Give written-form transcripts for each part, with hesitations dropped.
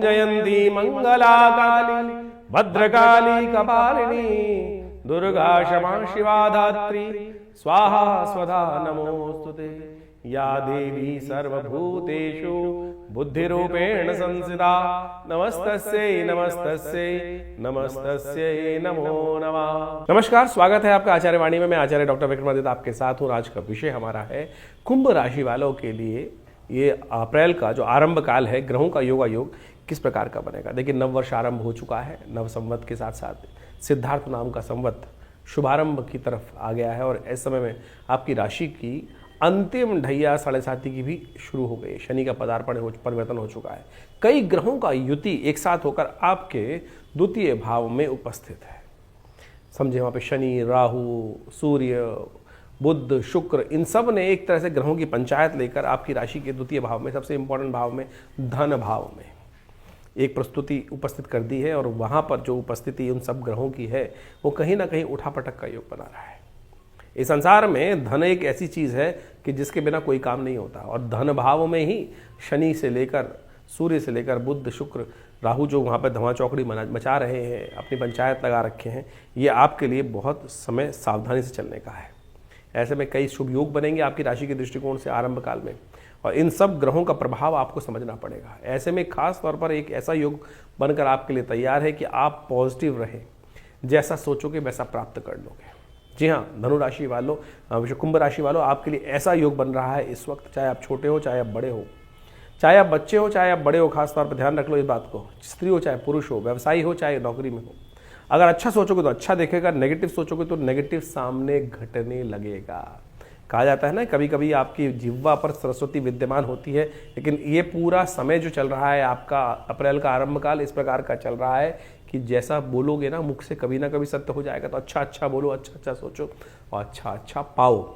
जयंती मंगला काली भद्रकाली कपालिनी दुर्गा क्षमा शिवा धात्री स्वाहा स्वधा नमोस्तुते। या देवी सर्वभूतेषु बुद्धिरूपेण संस्थिता नमस्तस्यै नमस्तस्यै नमस्तस्यै नमो नमः। नमस्कार, स्वागत है आपका आचार्य वाणी में। मैं आचार्य डॉक्टर विक्रमादित्य आपके साथ हूँ। आज का विषय हमारा है कुंभ राशि वालों के लिए ये अप्रैल का जो आरंभ काल है, ग्रहों का योगायोग किस प्रकार का बनेगा। देखिए, नव वर्ष आरंभ हो चुका है। नव संवत के साथ साथ सिद्धार्थ नाम का संवत शुभारंभ की तरफ आ गया है और इस समय में आपकी राशि की अंतिम ढैया 7.5 की भी शुरू हो गई। शनि का परिवर्तन हो चुका है। कई ग्रहों का युति एक साथ होकर आपके द्वितीय भाव में उपस्थित है। समझे, वहाँ पे शनि, राहु, सूर्य, बुध, शुक्र, इन सब ने एक तरह से ग्रहों की पंचायत लेकर आपकी राशि के द्वितीय भाव में, सबसे इंपॉर्टेंट भाव में, धन भाव में एक प्रस्तुति उपस्थित कर दी है। और वहाँ पर जो उपस्थिति उन सब ग्रहों की है वो कहीं ना कहीं उठापटक का योग बना रहा है। इस संसार में धन एक ऐसी चीज़ है कि जिसके बिना कोई काम नहीं होता। और धन भाव में ही शनि से लेकर, सूर्य से लेकर, बुध, शुक्र, राहु जो वहाँ पर धमा चौकड़ी मचा रहे हैं, अपनी पंचायत लगा रखे हैं, ये आपके लिए बहुत समय सावधानी से चलने का है। ऐसे में कई शुभ योग बनेंगे आपकी राशि के दृष्टिकोण से आरंभ काल में, और इन सब ग्रहों का प्रभाव आपको समझना पड़ेगा। ऐसे में खास तौर पर एक ऐसा योग बनकर आपके लिए तैयार है कि आप पॉजिटिव रहें, जैसा सोचोगे वैसा प्राप्त कर लोगे। जी हाँ, धनु राशि वालों, कुंभ राशि वालों, आपके लिए ऐसा योग बन रहा है इस वक्त। चाहे आप छोटे हो, चाहे आप बड़े हो, चाहे आप बच्चे हो, चाहे आप बड़े हो, खास तौर पर ध्यान रख लो इस बात को। स्त्री हो चाहे पुरुष हो, व्यवसायी हो चाहे नौकरी में हो, अगर अच्छा सोचोगे तो अच्छा देखेगा, नेगेटिव सोचोगे तो नेगेटिव सामने घटने लगेगा। कहा जाता है ना, कभी कभी आपकी जिह्वा पर सरस्वती विद्यमान होती है, लेकिन ये पूरा समय जो चल रहा है आपका अप्रैल का आरंभ काल इस प्रकार का चल रहा है कि जैसा बोलोगे ना मुख से कभी ना कभी सत्य हो जाएगा। तो अच्छा अच्छा बोलो, अच्छा अच्छा सोचो और अच्छा अच्छा पाओ,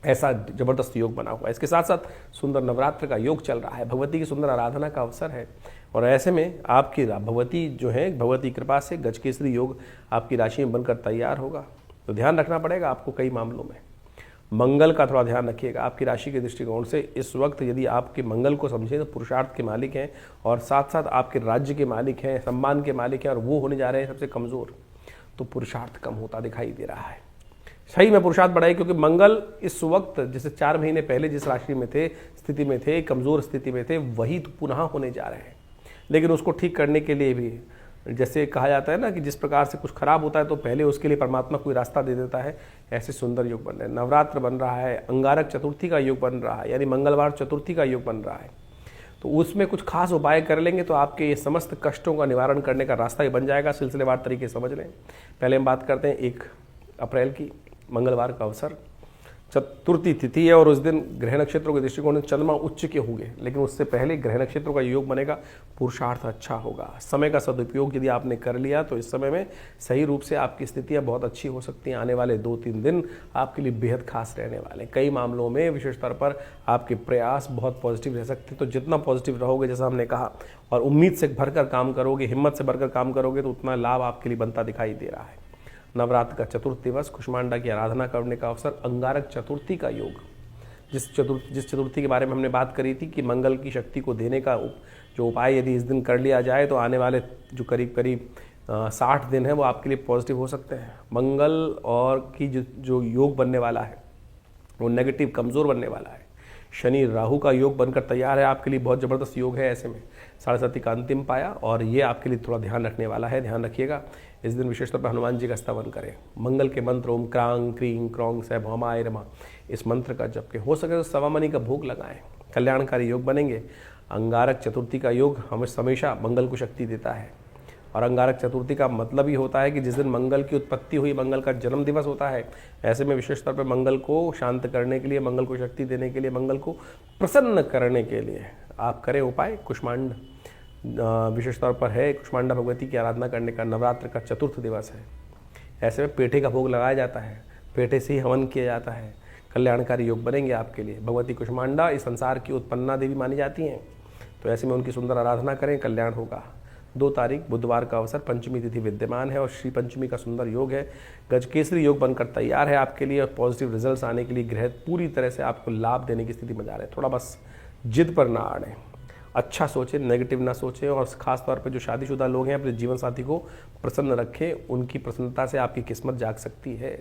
ऐसा जबरदस्त योग बना हुआ है। इसके साथ साथ सुंदर नवरात्र का योग चल रहा है, भगवती की सुंदर आराधना का अवसर है। और ऐसे में आपकी भगवती जो है, भगवती कृपा से गजकेसरी योग आपकी राशि में बनकर तैयार होगा। तो ध्यान रखना पड़ेगा आपको कई मामलों में। मंगल का थोड़ा ध्यान रखिएगा आपकी राशि के दृष्टिकोण से। इस वक्त यदि आपके मंगल को समझें तो पुरुषार्थ के मालिक हैं और साथ साथ आपके राज्य के मालिक हैं, सम्मान के मालिक हैं, और वो होने जा रहे हैं सबसे कमज़ोर। तो पुरुषार्थ कम होता दिखाई दे रहा है। सही में पुरुषार्थ बढ़ाए, क्योंकि मंगल इस वक्त जैसे 4 महीने पहले जिस राशि में थे, स्थिति में थे, कमज़ोर स्थिति में थे, वही तो पुनः होने जा रहे हैं। लेकिन उसको ठीक करने के लिए भी, जैसे कहा जाता है ना कि जिस प्रकार से कुछ खराब होता है तो पहले उसके लिए परमात्मा कोई रास्ता दे देता है, ऐसे सुंदर योग बन रहे हैं। नवरात्र बन रहा है, अंगारक चतुर्थी का योग बन रहा है, यानी मंगलवार चतुर्थी का योग बन रहा है। तो उसमें कुछ खास उपाय कर लेंगे तो आपके ये समस्त कष्टों का निवारण करने का रास्ता ही बन जाएगा। सिलसिलेवार तरीके समझ लें। पहले हम बात करते हैं 1 अप्रैल की, मंगलवार का अवसर, चतुर्थी तिथि है और उस दिन ग्रह नक्षत्रों के दृष्टिकोण से चंद्रमा उच्च के होंगे। लेकिन उससे पहले ग्रह नक्षत्रों का योग बनेगा, पुरुषार्थ अच्छा होगा। समय का सदुपयोग यदि आपने कर लिया तो इस समय में सही रूप से आपकी स्थितियां बहुत अच्छी हो सकती हैं। आने वाले 2-3 दिन आपके लिए बेहद खास रहने वाले हैं। कई मामलों में विशेष तौर पर आपके प्रयास बहुत पॉजिटिव रह सकते हैं। तो जितना पॉजिटिव रहोगे, जैसा हमने कहा, और उम्मीद से भरकर काम करोगे, हिम्मत से भरकर काम करोगे, तो उतना लाभ आपके लिए बनता दिखाई दे रहा है। नवरात्र का चतुर्थ दिवस, कुष्मांडा की आराधना करने का अवसर, अंगारक चतुर्थी का योग, जिस चतुर्थी के बारे में हमने बात करी थी कि मंगल की शक्ति को देने का जो उपाय यदि इस दिन कर लिया जाए तो आने वाले जो करीब 60 दिन है वो आपके लिए पॉजिटिव हो सकते हैं। मंगल और की जो योग बनने वाला है वो नेगेटिव, कमज़ोर बनने वाला है। शनि राहु का योग बनकर तैयार है आपके लिए, बहुत ज़बरदस्त योग है। ऐसे में 7.5 का अंतिम पाया, और ये आपके लिए थोड़ा ध्यान रखने वाला है। ध्यान रखिएगा, इस दिन विशेष तौर पर हनुमान जी का स्तवन करें। मंगल के मंत्र ओम क्रांग क्रीं क्रौंग सै भौमाय रमा, इस मंत्र का जप के हो सके तो सवा मनी का भोग लगाएं। कल्याणकारी योग बनेंगे। अंगारक चतुर्थी का योग हमेशा मंगल को शक्ति देता है, और अंगारक चतुर्थी का मतलब ही होता है कि जिस दिन मंगल की उत्पत्ति हुई, मंगल का जन्म दिवस होता है। ऐसे में विशेष तौर पर मंगल को शांत करने के लिए, मंगल को शक्ति देने के लिए, मंगल को प्रसन्न करने के लिए आप करें उपाय। कुष्मांड विशेष तौर पर है, कुष्मांडा भगवती की आराधना करने का नवरात्र का चतुर्थ दिवस है। ऐसे में पेठे का भोग लगाया जाता है, पेठे से ही हवन किया जाता है। कल्याणकारी योग बनेंगे आपके लिए। भगवती कुष्मांडा इस संसार की उत्पन्ना देवी मानी जाती हैं, तो ऐसे में उनकी सुंदर आराधना करें, कल्याण होगा। 2 तारीख बुधवार का अवसर, पंचमी तिथि विद्यमान है और श्री पंचमी का सुंदर योग है। गजकेसरी योग बनकर तैयार है आपके लिए, और पॉजिटिव रिजल्ट्स आने के लिए ग्रह पूरी तरह से आपको लाभ देने की स्थिति में जा रहे हैं। थोड़ा बस जिद पर ना अड़ें। अच्छा सोचें, नेगेटिव ना सोचें, और ख़ास तौर पे जो शादीशुदा लोग हैं अपने जीवन साथी को प्रसन्न रखें, उनकी प्रसन्नता से आपकी किस्मत जाग सकती है।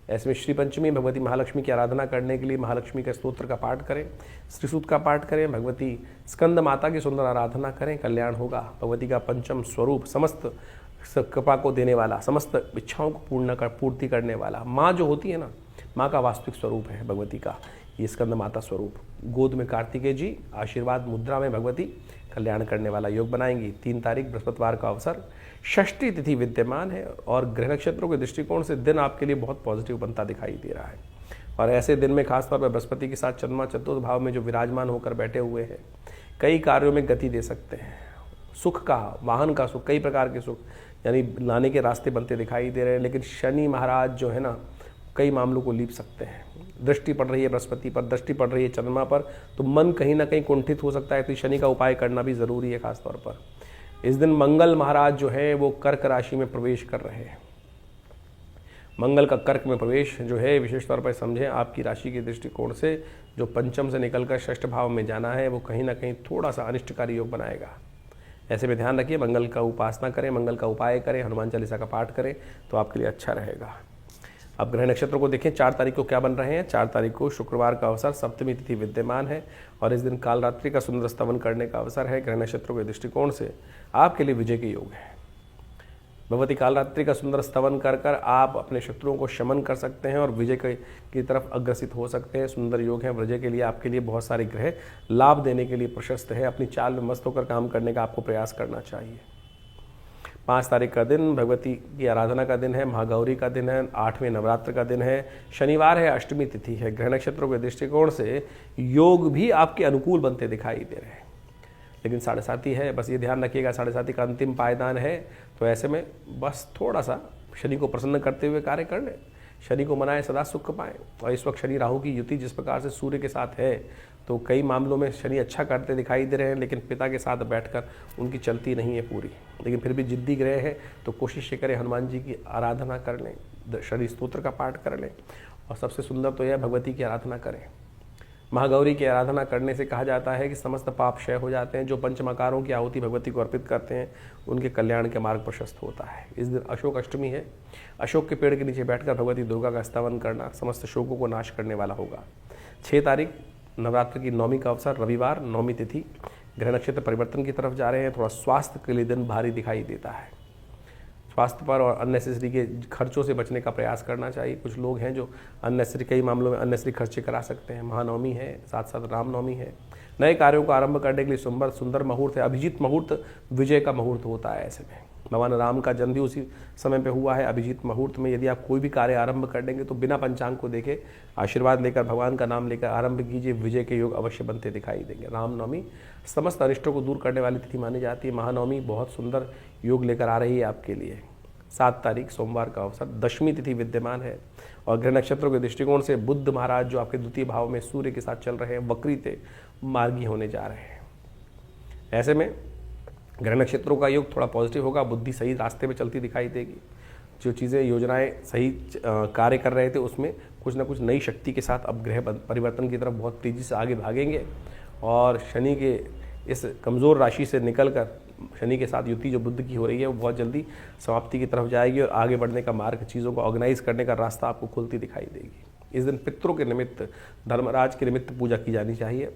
ऐसे में श्री पंचमी भगवती महालक्ष्मी की आराधना करने के लिए महालक्ष्मी के स्तोत्र का पाठ करें, श्री सूक्त का पाठ करें, भगवती स्कंद माता की सुंदर आराधना करें, कल्याण होगा। भगवती का पंचम स्वरूप समस्त कृपा को देने वाला, समस्त इच्छाओं को पूर्ति करने वाला, माँ जो होती है ना, माँ का वास्तविक स्वरूप है भगवती का ये स्कंद माता स्वरूप। गोद में कार्तिकेय जी, आशीर्वाद मुद्रा में भगवती, कल्याण करने वाला योग बनाएंगी। 3 तारीख बृहस्पतिवार का अवसर, षष्ठी तिथि विद्यमान है और ग्रह नक्षत्रों के दृष्टिकोण से दिन आपके लिए बहुत पॉजिटिव बनता दिखाई दे रहा है। और ऐसे दिन में खासतौर पर बृहस्पति के साथ चंद्रमा चतुर्थ भाव में जो विराजमान होकर बैठे हुए हैं, कई कार्यों में गति दे सकते हैं। सुख का, वाहन का सुख, कई प्रकार के सुख यानी लाने के रास्ते बनते दिखाई दे रहे हैं। लेकिन शनि महाराज जो है ना, कई मामलों को लीप सकते हैं। दृष्टि पड़ रही है बृहस्पति पर, दृष्टि पड़ रही है चंद्रमा पर, तो मन कहीं ना कहीं कुंठित हो सकता है। तो शनि का उपाय करना भी जरूरी है। खासतौर पर इस दिन मंगल महाराज जो है वो कर्क राशि में प्रवेश कर रहे हैं। मंगल का कर्क में प्रवेश जो है, विशेष तौर पर समझें, आपकी राशि के दृष्टिकोण से जो पंचम से निकलकर षष्ठ भाव में जाना है, वो कहीं ना कहीं थोड़ा सा अनिष्टकारी योग बनाएगा। ऐसे में ध्यान रखिए, मंगल का उपासना करें, मंगल का उपाय करें, हनुमान चालीसा का पाठ करें, तो आपके लिए अच्छा रहेगा। अब ग्रह नक्षत्रों को देखें, 4 तारीख को क्या बन रहे हैं। 4 तारीख को शुक्रवार का अवसर, सप्तमी तिथि विद्यमान है और इस दिन कालरात्रि का सुंदर स्तवन करने का अवसर है। ग्रह नक्षत्रों के दृष्टिकोण से आपके लिए विजय के योग है। भगवती कालरात्रि का सुंदर स्तवन कर कर आप अपने शत्रुओं को शमन कर सकते हैं और विजय की तरफ अग्रसित हो सकते हैं। सुंदर योग है। विजय के लिए आपके लिए बहुत सारे ग्रह लाभ देने के लिए प्रशस्त है। अपनी चाल में मस्त होकर काम करने का आपको प्रयास करना चाहिए। 5 तारीख का दिन भगवती की आराधना का दिन है, महागौरी का दिन है, 8वें नवरात्र का दिन है, शनिवार है, अष्टमी तिथि है। ग्रह नक्षत्रों के दृष्टिकोण से योग भी आपके अनुकूल बनते दिखाई दे रहे हैं। लेकिन 7.5 है, बस ये ध्यान रखिएगा 7.5 का अंतिम पायदान है। तो ऐसे में बस थोड़ा सा शनि को प्रसन्न करते हुए कार्य कर लें। शनि को मनाएं, सदा सुख पाएं। और इस वक्त शनि राहु की युति जिस प्रकार से सूर्य के साथ है, तो कई मामलों में शनि अच्छा करते दिखाई दे रहे हैं, लेकिन पिता के साथ बैठकर उनकी चलती नहीं है पूरी। लेकिन फिर भी जिद्दी ग्रह है, तो कोशिश करें हनुमान जी की आराधना कर लें, शनि स्तोत्र का पाठ कर लें, और सबसे सुंदर तो यह भगवती की आराधना करें। महागौरी की आराधना करने से कहा जाता है कि समस्त पाप क्षय हो जाते हैं। जो पंचमकारों की आहुति भगवती को अर्पित करते हैं, उनके कल्याण के मार्ग प्रशस्त होता है। इस दिन अशोक अष्टमी है। अशोक के पेड़ के नीचे बैठकर भगवती दुर्गा का स्तवन करना समस्त शोकों को नाश करने वाला होगा। 6 तारीख नवरात्र की 9वीं का अवसर, रविवार, 9वीं तिथि। ग्रह नक्षत्र परिवर्तन की तरफ जा रहे हैं। थोड़ा स्वास्थ्य के लिए दिन भारी दिखाई देता है। स्वास्थ्य पर और अननेसेसरी के खर्चों से बचने का प्रयास करना चाहिए। कुछ लोग हैं जो अननेसेसरी, कई मामलों में अननेसेसरी खर्चे करा सकते हैं। महानवमी है, साथ साथ रामनवमी है। नए कार्यों को आरंभ करने के लिए सुंदर मुहूर्त है। अभिजीत मुहूर्त विजय का मुहूर्त होता है। ऐसे में भगवान राम का जन्म भी उसी समय पे हुआ है। अभिजीत मुहूर्त में यदि आप कोई भी कार्य आरंभ कर देंगे तो बिना पंचांग को देखे आशीर्वाद लेकर, भगवान का नाम लेकर आरंभ कीजिए। विजय के योग अवश्य बनते दिखाई देंगे। रामनवमी समस्त अनिष्टों को दूर करने वाली तिथि मानी जाती है। महानवमी बहुत सुंदर योग लेकर आ रही है आपके लिए। 7 तारीख सोमवार का अवसर, दशमी तिथि विद्यमान है और ग्रह नक्षत्रों के दृष्टिकोण से बुध महाराज जो आपके द्वितीय भाव में सूर्य के साथ चल रहे हैं, वक्रीते मार्गी होने जा रहे हैं। ऐसे में ग्रह नक्षत्रों का योग थोड़ा पॉजिटिव होगा। बुद्धि सही रास्ते में चलती दिखाई देगी। जो चीज़ें, योजनाएं सही कार्य कर रहे थे, उसमें कुछ ना कुछ नई शक्ति के साथ अब ग्रह परिवर्तन की तरफ बहुत तेज़ी से आगे भागेंगे और शनि के इस कमज़ोर राशि से निकलकर शनि के साथ युति जो बुध की हो रही है, वो बहुत जल्दी समाप्ति की तरफ जाएगी और आगे बढ़ने का मार्ग, चीज़ों को ऑर्गेनाइज करने का रास्ता आपको खुलती दिखाई देगी। इस दिन पितरों के निमित्त, धर्मराज के निमित्त पूजा की जानी चाहिए।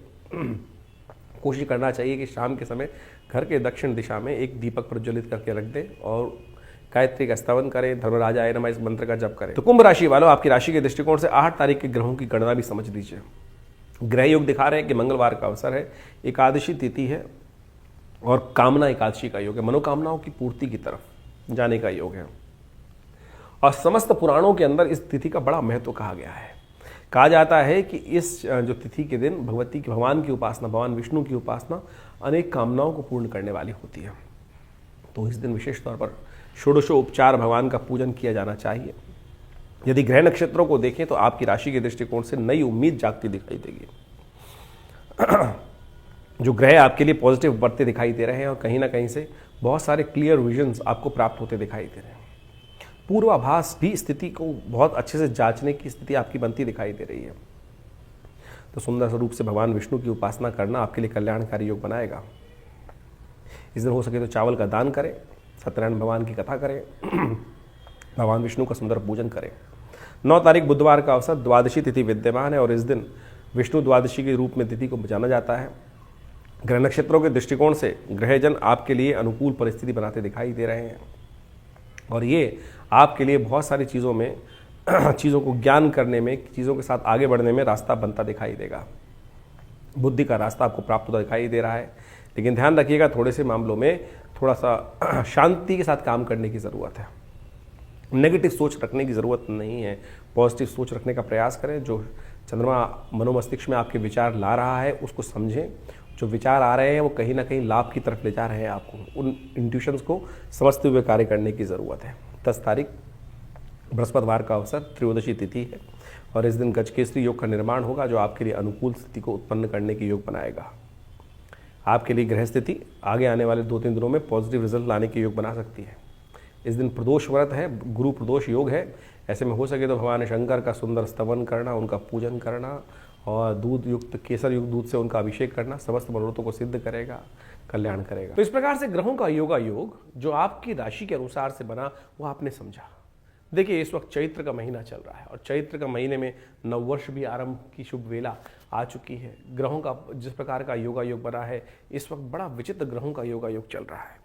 कोशिश करना चाहिए कि शाम के समय घर के दक्षिण दिशा में एक दीपक प्रज्वलित करके रख दें और गायत्री का स्तवन करें, धर्मराजाय नमः इस मंत्र का जप करें। तो कुंभ राशि वालों, आपकी राशि के दृष्टिकोण से 8 तारीख के ग्रहों की गणना भी समझ लीजिए। ग्रह योग दिखा रहे हैं कि मंगलवार का अवसर है, एकादशी तिथि है और कामना एकादशी का योग है। मनोकामनाओं की पूर्ति की तरफ जाने का योग है और समस्त पुराणों के अंदर इस तिथि का बड़ा महत्व कहा गया है। कहा जाता है कि इस जो तिथि के दिन भगवान की उपासना, भगवान विष्णु की उपासना अनेक कामनाओं को पूर्ण करने वाली होती है। तो इस दिन विशेष तौर पर षोडशोपचार भगवान का पूजन किया जाना चाहिए। यदि ग्रह नक्षत्रों को देखें तो आपकी राशि के दृष्टिकोण से नई उम्मीद जागती दिखाई देगी। जो ग्रह आपके लिए पॉजिटिव बढ़ते दिखाई दे रहे हैं और कहीं ना कहीं से बहुत सारे क्लियर विजन्स आपको प्राप्त होते दिखाई दे रहे हैं। पूर्वाभास भी स्थिति को बहुत अच्छे से जांचने की स्थिति आपकी बनती दिखाई दे रही है। तो सुंदर स्वरूप से भगवान विष्णु की उपासना करना आपके लिए कल्याणकारी योग बनाएगा। इस दिन हो सके तो चावल का दान करें, सत्यनारायण भगवान की कथा करें, भगवान विष्णु का सुंदर पूजन करें। 9 तारीख बुधवार का अवसर, द्वादशी तिथि विद्यमान है और इस दिन विष्णु द्वादशी के रूप में तिथि को जाना जाता है। ग्रह नक्षत्रों के दृष्टिकोण से ग्रहजन आपके लिए अनुकूल परिस्थिति बनाते दिखाई दे रहे हैं और ये आपके लिए बहुत सारी चीज़ों में चीज़ों को ज्ञान करने में, चीज़ों के साथ आगे बढ़ने में रास्ता बनता दिखाई देगा। बुद्धि का रास्ता आपको प्राप्त होता दिखाई दे रहा है, लेकिन ध्यान रखिएगा थोड़े से मामलों में थोड़ा सा शांति के साथ काम करने की ज़रूरत है। नेगेटिव सोच रखने की ज़रूरत नहीं है, पॉजिटिव सोच रखने का प्रयास करें। जो चंद्रमा मनोमस्तिष्क में आपके विचार ला रहा है उसको समझें। जो विचार आ रहे हैं वो कहीं ना कहीं लाभ की तरफ ले जा रहे हैं, आपको उन इंट्यूशंस को समझते हुए कार्य करने की ज़रूरत है। 10 तारीख बृहस्पतिवार का अवसर, त्रयोदशी तिथि है और इस दिन गजकेसरी योग का निर्माण होगा जो आपके लिए अनुकूल स्थिति को उत्पन्न करने की योग बनाएगा। आपके लिए ग्रह स्थिति आगे आने वाले 2-3 दिनों में पॉजिटिव रिजल्ट लाने की योग बना सकती है। इस दिन प्रदोष व्रत है, गुरु प्रदोष योग है। ऐसे में हो सके तो भगवान शंकर का सुंदर स्तवन करना, उनका पूजन करना और दूध युक्त, केसर युक्त दूध से उनका अभिषेक करना समस्त मनोरथों को सिद्ध करेगा, कल्याण करेगा। तो इस प्रकार से ग्रहों का योगा योग जो आपकी राशि के अनुसार से बना वो आपने समझा। देखिए इस वक्त चैत्र का महीना चल रहा है और चैत्र का महीने में नववर्ष भी आरंभ की शुभ वेला आ चुकी है। ग्रहों का जिस प्रकार का योगा योग बना है, इस वक्त बड़ा विचित्र ग्रहों का योगा योग चल रहा है।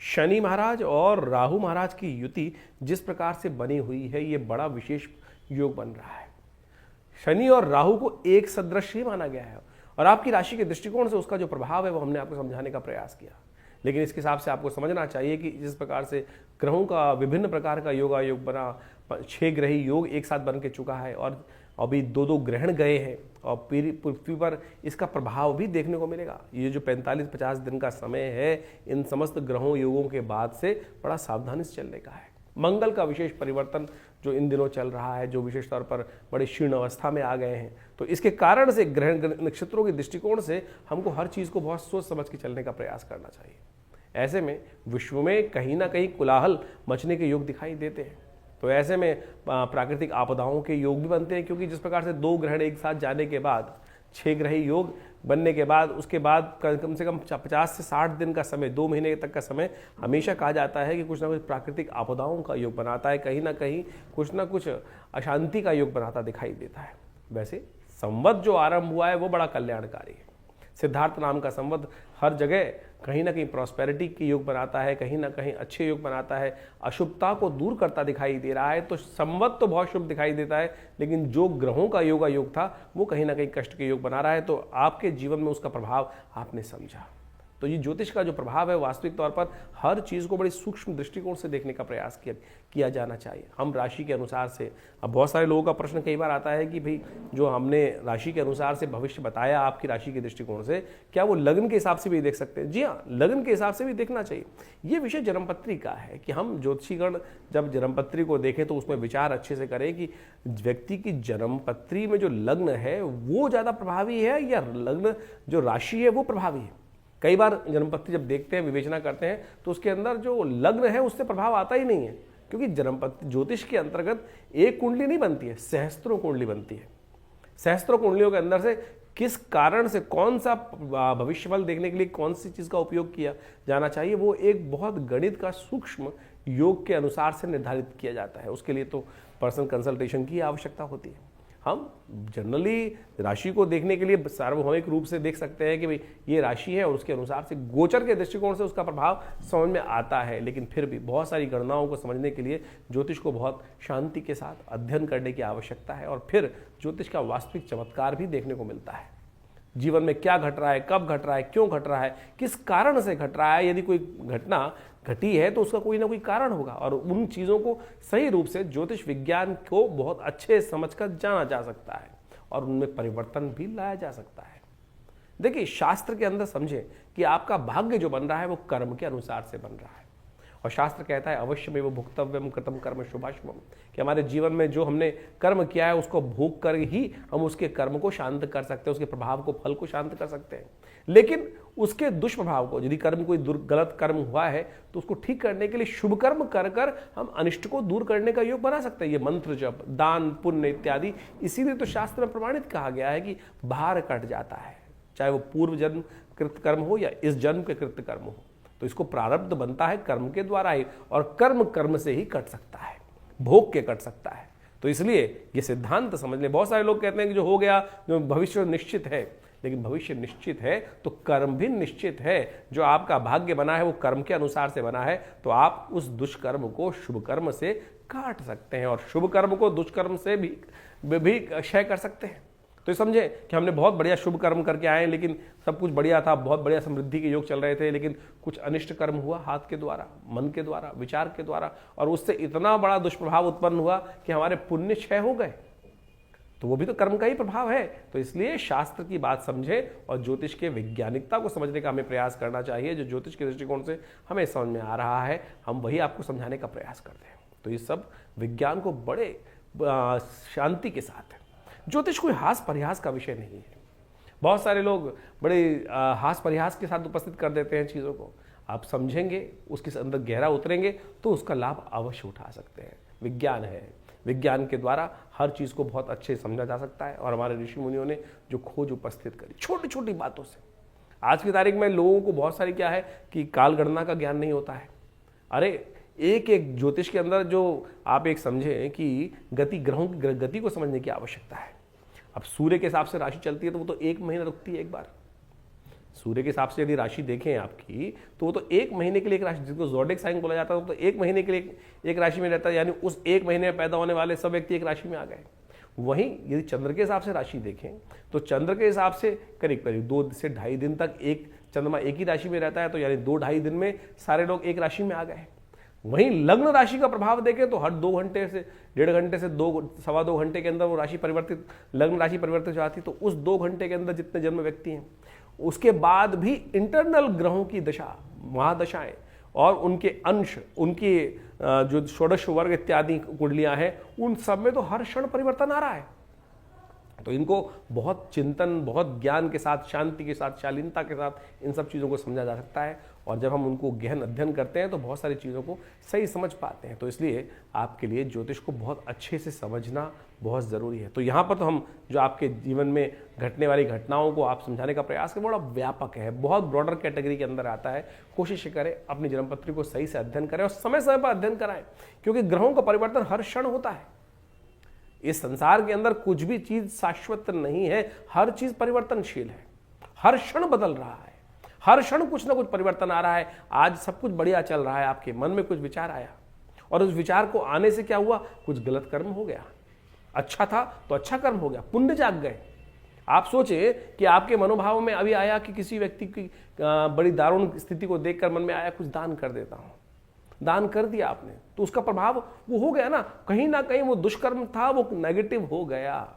शनि महाराज और राहु महाराज की युति जिस प्रकार से बनी हुई है, ये बड़ा विशेष योग बन रहा है। शनि और राहु को एक सदृश ही माना गया है और आपकी राशि के दृष्टिकोण से उसका जो प्रभाव है वो हमने आपको समझाने का प्रयास किया। लेकिन इसके हिसाब से आपको समझना चाहिए कि जिस प्रकार से ग्रहों का विभिन्न प्रकार का योगा योग बना, 6 ग्रही योग एक साथ बन के चुका है और अभी 2-2 ग्रहण गए हैं और पृथ्वी पर इसका प्रभाव भी देखने को मिलेगा। ये जो 45-50 दिन का समय है, इन समस्त ग्रहों योगों के बाद से बड़ा सावधानी से चलने का है। मंगल का विशेष परिवर्तन जो इन दिनों चल रहा है, जो विशेष तौर पर बड़े क्षीण अवस्था में आ गए हैं, तो इसके कारण से ग्रह नक्षत्रों के दृष्टिकोण से हमको हर चीज़ को बहुत सोच समझ के चलने का प्रयास करना चाहिए। ऐसे में विश्व में कहीं ना कहीं कोलाहल मचने के योग दिखाई देते हैं। तो ऐसे में प्राकृतिक आपदाओं के योग भी बनते हैं, क्योंकि जिस प्रकार से 2 ग्रहण एक साथ जाने के बाद 6 ग्रही योग बनने के बाद उसके बाद कम से कम 50 से 60 दिन का समय, 2 महीने तक का समय हमेशा कहा जाता है कि कुछ ना कुछ प्राकृतिक आपदाओं का योग बनाता है, कहीं ना कहीं कुछ ना कुछ अशांति का योग बनाता दिखाई देता है। वैसे संवत जो आरंभ हुआ है वो बड़ा कल्याणकारी है। सिद्धार्थ नाम का संवत हर जगह कहीं ना कहीं प्रॉस्पेरिटी की योग बनाता है, कहीं ना कहीं अच्छे योग बनाता है, अशुभता को दूर करता दिखाई दे रहा है। तो संवत तो बहुत शुभ दिखाई देता है, लेकिन जो ग्रहों का योगा योग था वो कहीं ना कहीं कष्ट के योग बना रहा है। तो आपके जीवन में उसका प्रभाव आपने समझा। तो ये ज्योतिष का जो प्रभाव है वास्तविक तौर पर हर चीज़ को बड़ी सूक्ष्म दृष्टिकोण से देखने का प्रयास किया जाना चाहिए। हम राशि के अनुसार से, अब बहुत सारे लोगों का प्रश्न कई बार आता है कि भाई जो हमने राशि के अनुसार से भविष्य बताया आपकी राशि के दृष्टिकोण से, क्या वो लग्न के हिसाब से भी देख सकते हैं? जी हाँ, लग्न के हिसाब से भी देखना चाहिए। ये विषय जन्मपत्री का है कि हम ज्योतिषीगण जब जन्मपत्री को देखें तो उसमें विचार अच्छे से करें कि व्यक्ति की जन्मपत्री में जो लग्न है वो ज़्यादा प्रभावी है या लग्न जो राशि है वो प्रभावी है। कई बार जन्मपत्री जब देखते हैं, विवेचना करते हैं, तो उसके अंदर जो लग्न है उससे प्रभाव आता ही नहीं है, क्योंकि जन्मपत्री ज्योतिष के अंतर्गत एक कुंडली नहीं बनती है, सहस्त्रों कुंडली बनती है। सहस्त्रों कुंडलियों के अंदर से किस कारण से कौन सा भविष्यफल देखने के लिए कौन सी चीज़ का उपयोग किया जाना चाहिए, वो एक बहुत गणित का सूक्ष्म योग के अनुसार से निर्धारित किया जाता है। उसके लिए तो पर्सनल कंसल्टेशन की आवश्यकता होती है। हम जनरली राशि को देखने के लिए सार्वभौमिक रूप से देख सकते हैं कि भाई ये राशि है और उसके अनुसार से गोचर के दृष्टिकोण से उसका प्रभाव समझ में आता है, लेकिन फिर भी बहुत सारी गणनाओं को समझने के लिए ज्योतिष को बहुत शांति के साथ अध्ययन करने की आवश्यकता है और फिर ज्योतिष का वास्तविक चमत्कार भी देखने को मिलता है। जीवन में क्या घट रहा है, कब घट रहा है, क्यों घट रहा है, किस कारण से घट रहा है। यदि कोई घटना घटी है तो उसका कोई ना कोई कारण होगा और उन चीज़ों को सही रूप से ज्योतिष विज्ञान को बहुत अच्छे समझकर जाना जा सकता है और उनमें परिवर्तन भी लाया जा सकता है। देखिए शास्त्र के अंदर समझें कि आपका भाग्य जो बन रहा है वो कर्म के अनुसार से बन रहा है और शास्त्र कहता है अवश्य में वो भुक्तव्यम कृतम कर्म शुभाशुभम, कि हमारे जीवन में जो हमने कर्म किया है उसको भोग कर ही हम उसके कर्म को शांत कर सकते हैं, उसके प्रभाव को, फल को शांत कर सकते हैं। लेकिन उसके दुष्प्रभाव को, यदि कर्म कोई गलत कर्म हुआ है तो उसको ठीक करने के लिए शुभ कर्म कर कर हम अनिष्ट को दूर करने का योग बना सकते हैं। ये मंत्र जप, दान, पुण्य इत्यादि, इसीलिए तो शास्त्र में प्रमाणित कहा गया है कि भार कट जाता है, चाहे वो पूर्व जन्म कृत कर्म हो या इस जन्म के कृत कर्म हो। तो तो इसको प्रारब्ध बनता है कर्म के द्वारा ही, और कर्म कर्म से ही कट सकता है, भोग के कट सकता है। तो इसलिए ये सिद्धांत समझ लें। बहुत सारे लोग कहते हैं कि जो हो गया, जो भविष्य निश्चित है, लेकिन भविष्य निश्चित है तो कर्म भी निश्चित है। जो आपका भाग्य बना है वो कर्म के अनुसार से बना है, तो आप उस दुष्कर्म को शुभ कर्म से काट सकते हैं और शुभ कर्म को दुष्कर्म से भी क्षय कर सकते हैं। तो ये समझे कि हमने बहुत बढ़िया शुभ कर्म करके आए, लेकिन सब कुछ बढ़िया था, बहुत बढ़िया समृद्धि के योग चल रहे थे, लेकिन कुछ अनिष्ट कर्म हुआ हाथ के द्वारा, मन के द्वारा, विचार के द्वारा, और उससे इतना बड़ा दुष्प्रभाव उत्पन्न हुआ कि हमारे पुण्य क्षय हो गए। तो वो भी तो कर्म का ही प्रभाव है। तो इसलिए शास्त्र की बात समझे और ज्योतिष के वैज्ञानिकता को समझने का हमें प्रयास करना चाहिए। जो ज्योतिष के दृष्टिकोण से हमें समझ में आ रहा है, हम वही आपको समझाने का प्रयास करते हैं। तो ये सब विज्ञान को बड़े शांति के साथ, ज्योतिष कोई हास परिहास का विषय नहीं है। बहुत सारे लोग बड़े हास परिहास के साथ उपस्थित कर देते हैं चीज़ों को। आप समझेंगे, उसके अंदर गहरा उतरेंगे तो उसका लाभ अवश्य उठा सकते हैं। विज्ञान है, विज्ञान के द्वारा हर चीज़ को बहुत अच्छे से समझा जा सकता है। और हमारे ऋषि मुनियों ने जो खोज उपस्थित करी छोटी छोटी बातों से, आज की तारीख में लोगों को बहुत सारी क्या है कि काल गणना का ज्ञान नहीं होता है। अरे एक एक ज्योतिष के अंदर जो आप एक समझें कि गति, ग्रहों की गति को समझने की आवश्यकता है। अब सूर्य के हिसाब से राशि चलती है तो वो तो 1 महीना रुकती है एक बार। सूर्य के हिसाब से यदि राशि देखें आपकी, तो वो तो 1 महीने के लिए एक राशि, जिसको ज़ोडिएक साइन बोला जाता है, वो तो 1 महीने के लिए एक राशि में रहता है। यानी उस 1 महीने में पैदा होने वाले सब व्यक्ति एक राशि में आ गए। वहीं यदि चंद्र के हिसाब से राशि देखें तो चंद्र के हिसाब से करीब करीब 2 से ढाई दिन तक एक चंद्रमा एक ही राशि में रहता है, तो यानी 2-2.5 दिन में सारे लोग एक राशि में आ गए। वहीं लग्न राशि का प्रभाव देखें तो हर 2 घंटे से 1.5 घंटे से 2-2.25 घंटे के अंदर वो राशि परिवर्तित, लग्न राशि परिवर्तित हो जाती है। तो उस 2 घंटे के अंदर जितने जन्म व्यक्ति हैं, उसके बाद भी इंटरनल ग्रहों की दशा, महादशाएं और उनके अंश, उनके जो षोडश वर्ग इत्यादि कुंडलियां हैं, उन सब में तो हर क्षण परिवर्तन आ रहा है। तो इनको बहुत चिंतन, बहुत ज्ञान के साथ, शांति के साथ, शालीनता के साथ इन सब चीज़ों को समझा जा सकता है। और जब हम उनको गहन अध्ययन करते हैं तो बहुत सारी चीज़ों को सही समझ पाते हैं। तो इसलिए आपके लिए ज्योतिष को बहुत अच्छे से समझना बहुत ज़रूरी है। तो यहाँ पर तो हम जो आपके जीवन में घटने वाली घटनाओं को आप समझाने का प्रयास करें, बड़ा व्यापक है, बहुत ब्रॉडर कैटेगरी के अंदर आता है। कोशिश करें अपनी जन्मपत्री को सही से अध्ययन करें और समय समय पर अध्ययन कराएं, क्योंकि ग्रहों का परिवर्तन हर क्षण होता है। इस संसार के अंदर कुछ भी चीज शाश्वत नहीं है, हर चीज परिवर्तनशील है, हर क्षण बदल रहा है, हर क्षण कुछ ना कुछ परिवर्तन आ रहा है। आज सब कुछ बढ़िया चल रहा है, आपके मन में कुछ विचार आया और उस विचार को आने से क्या हुआ, कुछ गलत कर्म हो गया। अच्छा था तो अच्छा कर्म हो गया, पुण्य जाग गए। आप सोचे कि आपके मनोभाव में अभी आया कि किसी व्यक्ति की बड़ी दारुण स्थिति को देखकर मन में आया कुछ दान कर देता हूं, दान कर दिया आपने, तो उसका प्रभाव वो हो गया ना कहीं वो दुष्कर्म था, वो नेगेटिव हो गया।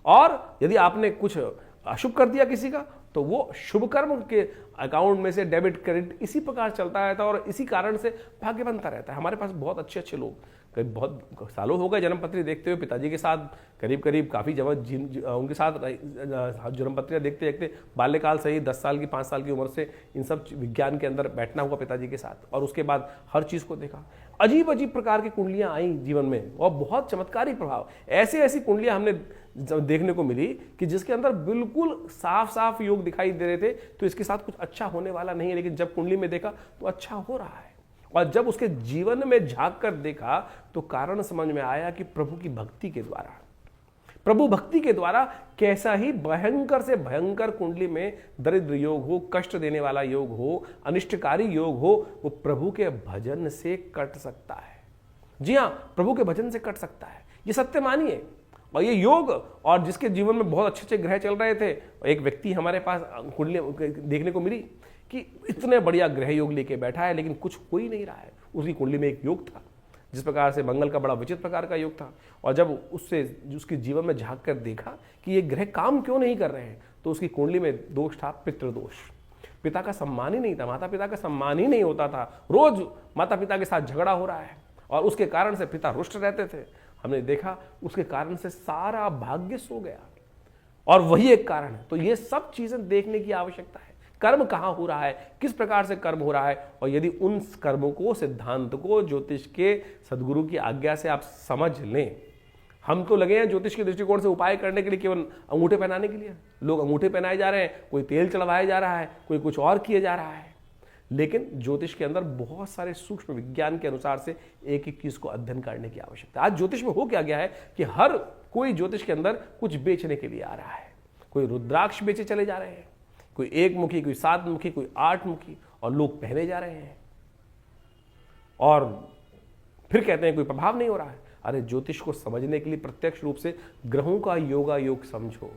और यदि आपने कुछ अशुभ कर दिया किसी का, तो वो शुभ कर्म के अकाउंट में से डेबिट क्रेडिट इसी प्रकार चलता रहता है और इसी कारण से भाग्य बनता रहता है। हमारे पास बहुत अच्छे अच्छे लोग, करीब बहुत सालों हो गए जन्मपत्री देखते हुए, पिताजी के साथ करीब करीब काफ़ी उनके साथ जन्मपत्रियाँ देखते देखते बाल्यकाल से ही 10 साल की 5 साल की उम्र से इन सब विज्ञान के अंदर बैठना हुआ पिताजी के साथ, और उसके बाद हर चीज़ को देखा। अजीब अजीब प्रकार की कुंडलियाँ आई जीवन में और बहुत चमत्कारी प्रभाव। ऐसी कुंडलियाँ हमने देखने को मिली कि जिसके अंदर बिल्कुल साफ साफ योग दिखाई दे रहे थे, तो इसके साथ कुछ अच्छा होने वाला नहीं है, लेकिन जब कुंडली में देखा तो अच्छा हो रहा है। और जब उसके जीवन में झांक कर देखा तो कारण समझ में आया कि प्रभु की भक्ति के द्वारा, प्रभु भक्ति के द्वारा कैसा ही भयंकर से भयंकर कुंडली में दरिद्र योग हो, कष्ट देने वाला योग हो, अनिष्टकारी योग हो, वो प्रभु के भजन से कट सकता है। जी हाँ, प्रभु के भजन से कट सकता है, ये सत्य मानिए। और ये योग, और जिसके जीवन में बहुत अच्छे अच्छे ग्रह चल रहे थे, एक व्यक्ति हमारे पास कुंडली देखने को मिली कि इतने बढ़िया ग्रह योग लेके बैठा है, लेकिन कुछ हो ही नहीं रहा है। उसकी कुंडली में एक योग था, जिस प्रकार से मंगल का बड़ा विचित्र प्रकार का योग था, और जब उससे उसके जीवन में झांक कर देखा कि ये ग्रह काम क्यों नहीं कर रहे हैं, तो उसकी कुंडली में दोष था, पितृदोष। पिता का सम्मान ही नहीं था, माता पिता का सम्मान ही नहीं होता था, रोज माता पिता के साथ झगड़ा हो रहा है और उसके कारण से पिता रुष्ट रहते थे। हमने देखा उसके कारण से सारा भाग्य सो गया, और वही एक कारण है। तो ये सब चीजें देखने की आवश्यकता है, कर्म कहाँ हो रहा है, किस प्रकार से कर्म हो रहा है, और यदि उन कर्मों को, सिद्धांत को ज्योतिष के सदगुरु की आज्ञा से आप समझ लें। हम तो लगे हैं ज्योतिष के दृष्टिकोण से उपाय करने के लिए, केवल अंगूठे पहनाने के लिए। लोग अंगूठे पहनाए जा रहे हैं, कोई तेल चढ़वाया जा रहा है, कोई कुछ और किए जा रहा है। लेकिन ज्योतिष के अंदर बहुत सारे सूक्ष्म विज्ञान के अनुसार से एक एक चीज को अध्ययन करने की आवश्यकता है। आज ज्योतिष में हो क्या गया है कि हर कोई ज्योतिष के अंदर कुछ बेचने के लिए आ रहा है। कोई रुद्राक्ष बेचे चले जा रहे हैं, कोई 1 मुखी, कोई 7 मुखी, कोई 8 मुखी, और लोग पहने जा रहे हैं और फिर कहते हैं कोई प्रभाव नहीं हो रहा है। अरे ज्योतिष को समझने के लिए प्रत्यक्ष रूप से ग्रहों का योगा योग समझो,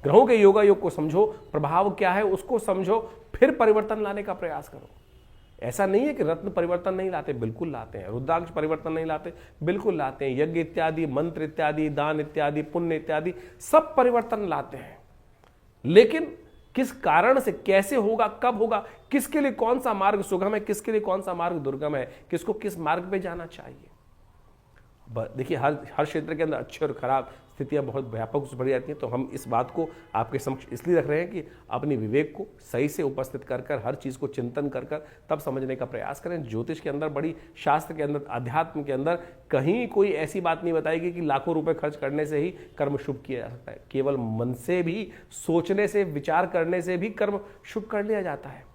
ग्रहों के योगा योग को समझो, प्रभाव क्या है उसको समझो, फिर परिवर्तन लाने का प्रयास करो। ऐसा नहीं है कि रत्न परिवर्तन नहीं लाते, बिल्कुल लाते हैं। रुद्राक्ष परिवर्तन नहीं लाते, बिल्कुल लाते हैं। यज्ञ इत्यादि, मंत्र इत्यादि, दान इत्यादि, पुण्य इत्यादि सब परिवर्तन लाते हैं। लेकिन किस कारण से, कैसे होगा, कब होगा, किसके लिए कौन सा मार्ग सुगम है, किसके लिए कौन सा मार्ग दुर्गम है, किसको किस मार्ग पे जाना चाहिए। देखिए हर क्षेत्र के अंदर अच्छे और खराब स्थितियां बहुत व्यापक रूप से बढ़ जाती हैं। तो हम इस बात को आपके समक्ष इसलिए रख रहे हैं कि अपनी विवेक को सही से उपस्थित कर कर हर चीज़ को चिंतन कर कर तब समझने का प्रयास करें। ज्योतिष के अंदर, बड़ी शास्त्र के अंदर, अध्यात्म के अंदर कहीं कोई ऐसी बात नहीं बताएगी कि लाखों रुपए खर्च करने से ही कर्म शुभ किया जा सकता है। केवल मन से भी, सोचने से, विचार करने से भी कर्म शुभ कर लिया जाता है।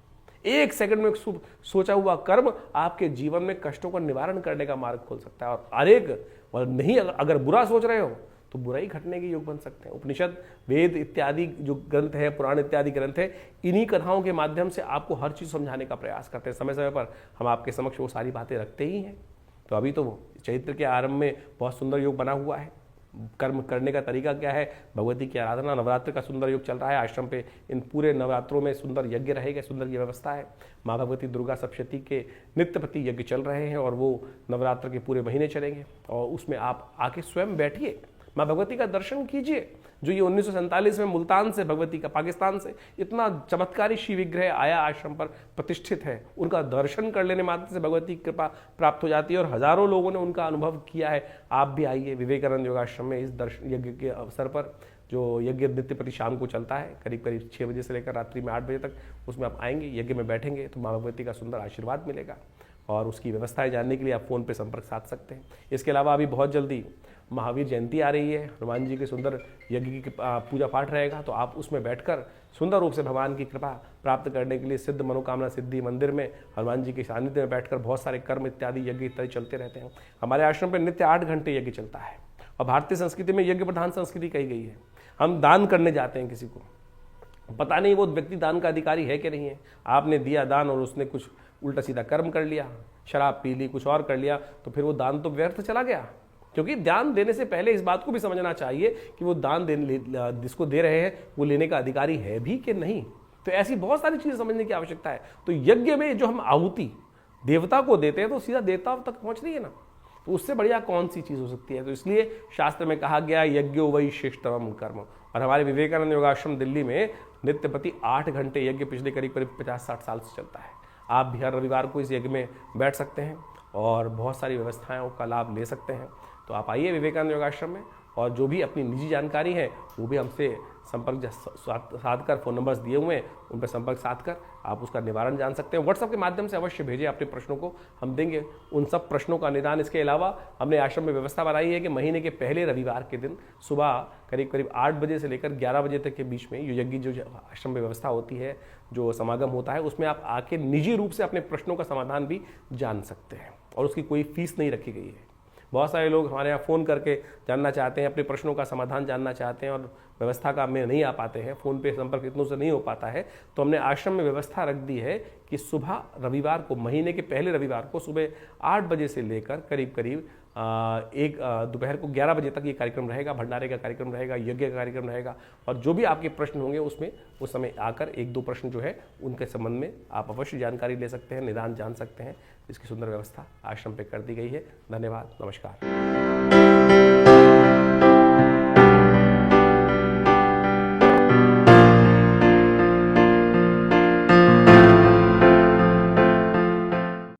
1 सेकंड में शुभ सोचा हुआ कर्म आपके जीवन में कष्टों का निवारण करने का मार्ग खोल सकता है। और नहीं, अगर बुरा सोच रहे हो तो बुराई घटने के योग बन सकते हैं। उपनिषद, वेद इत्यादि जो ग्रंथ है, पुराण इत्यादि ग्रंथ है, इन्हीं कथाओं के माध्यम से आपको हर चीज समझाने का प्रयास करते हैं। समय समय पर हम आपके समक्ष वो सारी बातें रखते ही हैं। तो अभी तो चैत्र के आरंभ में बहुत सुंदर योग बना हुआ है। कर्म करने का तरीका क्या है, भगवती की आराधना, नवरात्र का सुंदर योग चल रहा है आश्रम पे। इन पूरे नवरात्रों में सुंदर यज्ञ रहेगा, सुंदर ये व्यवस्था है। माँ भगवती दुर्गा सप्तशती के नित्य प्रति यज्ञ चल रहे हैं और वो नवरात्र के पूरे महीने चलेंगे। और उसमें आप आके स्वयं बैठिए, माँ भगवती का दर्शन कीजिए। जो ये 1947 में मुल्तान से, भगवती का पाकिस्तान से इतना चमत्कारी शिव विग्रह आया, आश्रम पर प्रतिष्ठित है, उनका दर्शन कर लेने मात्र से भगवती की कृपा प्राप्त हो जाती है। और हजारों लोगों ने उनका अनुभव किया है। आप भी आइए विवेकानंद योगाश्रम में इस दर्शन यज्ञ के अवसर पर, जो यज्ञ नित्य प्रति शाम को चलता है करीब करीब 6 बजे से लेकर रात्रि में 8 बजे तक। उसमें आप आएंगे, यज्ञ में बैठेंगे तो माँ भगवती का सुंदर आशीर्वाद मिलेगा। और उसकी व्यवस्थाएं जानने के लिए आप फ़ोन पे संपर्क साध सकते हैं। इसके अलावा अभी बहुत जल्दी महावीर जयंती आ रही है, हनुमान जी के सुंदर यज्ञ की पूजा पाठ रहेगा। तो आप उसमें बैठकर सुंदर रूप से भगवान की कृपा प्राप्त करने के लिए सिद्ध मनोकामना सिद्धि मंदिर में हनुमान जी के सानिध्य में बैठकर बहुत सारे कर्म इत्यादि यज्ञ इत्यादि चलते रहते हैं। हमारे आश्रम पर नित्य 8 घंटे यज्ञ चलता है। और भारतीय संस्कृति में यज्ञ प्रधान संस्कृति कही गई है। हम दान करने जाते हैं किसी को, पता नहीं वो व्यक्ति दान का अधिकारी है कि नहीं है। आपने दिया दान और उसने कुछ उल्टा सीधा कर्म कर लिया, शराब पी ली, कुछ और कर लिया, तो फिर वो दान तो व्यर्थ चला गया। क्योंकि दान देने से पहले इस बात को भी समझना चाहिए कि वो दान जिसको दे रहे हैं वो लेने का अधिकारी है भी कि नहीं। तो ऐसी बहुत सारी चीजें समझने की आवश्यकता है। तो यज्ञ में जो हम आहुति देवता को देते हैं तो सीधा देवता तक पहुंच रही है ना, तो उससे बढ़िया कौन सी चीज हो सकती है। तो इसलिए शास्त्र में कहा गया यज्ञो वै श्रेष्ठतमं कर्म। और हमारे विवेकानंद योगाश्रम दिल्ली में नित्य प्रति 8 घंटे यज्ञ पिछले करीब करीब 50-60 साल से चलता है। आप भी हर रविवार को इस यज्ञ में बैठ सकते हैं और बहुत सारी व्यवस्थाओं का लाभ ले सकते हैं। तो आप आइए विवेकानंद योगाश्रम में, और जो भी अपनी निजी जानकारी है वो भी हमसे संपर्क साध कर, फ़ोन नंबर्स दिए हुए हैं उन पर संपर्क साध कर आप उसका निवारण जान सकते हैं। व्हाट्सएप के माध्यम से अवश्य भेजें अपने प्रश्नों को, हम देंगे उन सब प्रश्नों का निदान। इसके अलावा हमने आश्रम में व्यवस्था बनाई है कि महीने के पहले रविवार के दिन सुबह करीब करीब 8 बजे से लेकर 11 बजे तक के बीच में यज्ञ जो आश्रम में व्यवस्था होती है, जो समागम होता है, उसमें आप आके निजी रूप से अपने प्रश्नों का समाधान भी जान सकते हैं और उसकी कोई फीस नहीं रखी गई है। बहुत सारे लोग हमारे यहाँ फ़ोन करके जानना चाहते हैं, अपने प्रश्नों का समाधान जानना चाहते हैं और व्यवस्था का में नहीं आ पाते हैं, फ़ोन पे संपर्क इतनों से नहीं हो पाता है। तो हमने आश्रम में व्यवस्था रख दी है कि सुबह रविवार को, महीने के पहले रविवार को सुबह 8 बजे से लेकर करीब करीब दोपहर को 11 बजे तक ये कार्यक्रम रहेगा। भंडारे का कार्यक्रम रहेगा, यज्ञ का कार्यक्रम रहेगा। और जो भी आपके प्रश्न होंगे उसमें उस समय आकर 1-2 प्रश्न जो है उनके संबंध में आप अवश्य जानकारी ले सकते हैं, निदान जान सकते हैं। इसकी सुंदर व्यवस्था आश्रम पे कर दी गई है। धन्यवाद, नमस्कार।